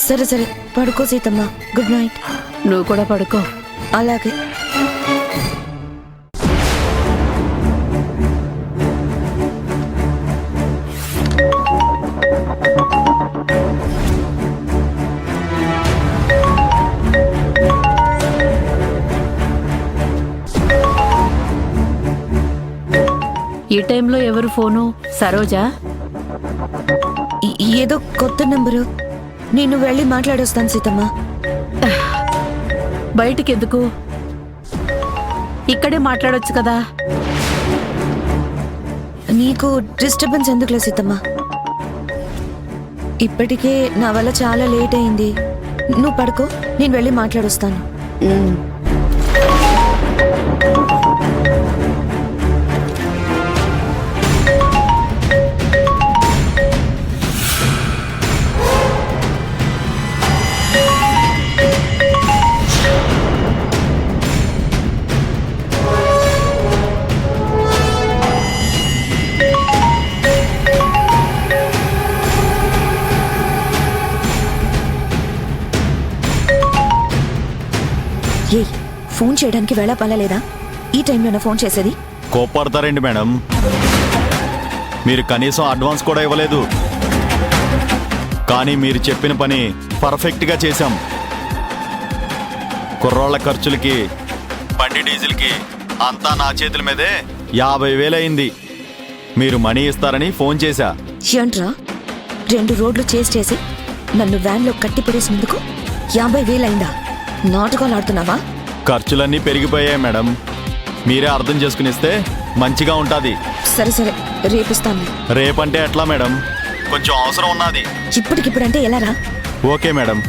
సరే సరే పడుకో సీతమ్మ. Good night. నువ్వు కూడా పడుకో. అలాగే. ఈ టైంలో ఎవరు ఫోను? సరోజా? ఏదో కొత్త నెంబరు. నేను వెళ్ళి మాట్లాడొస్తాను సీతమ్మ. బయటికెందుకు? ఇక్కడే మాట్లాడొచ్చు కదా. నీకు డిస్టర్బెన్స్ ఎందుకులే సీతమ్మ. ఇప్పటికే నా వల్ల చాలా లేట్ అయింది. నువ్వు పడుకో, నేను వెళ్ళి మాట్లాడొస్తాను. ఏ ఫోన్ చేయడానికి వేళ పడలేదా? ఈ టైంలోనే ఫోన్ చేసేది? కోప్పడతారండి మేడం, మీరు కనీసం అడ్వాన్స్ కూడా ఇవ్వలేదు. కానీ మీరు చెప్పిన పని పర్ఫెక్ట్గా చేశాం. కుర్రోళ్ళ ఖర్చులకి, బండి డీజిల్కి అంతా నా చేతుల మీదే 50,000 అయింది. మీరు మనీ ఇస్తారని ఫోన్ చేశా. ఏంట్రా 2 రోడ్లు చేసి నన్ను వ్యాన్లో కట్టి పడేసినందుకు 50,000 అయిందా? నాటకాలు ఆడుతున్నావా? ఖర్చులన్నీ పెరిగిపోయాయి మేడం, మీరే అర్థం చేసుకునిస్తే మంచిగా ఉంటుంది. సరే సరే రేపిస్తాను. రేపంటే ఎట్లా మేడం? కొంచెం అవసరం ఉన్నది. ఇప్పటికిప్పుడంటే ఎలారా? Okay madam.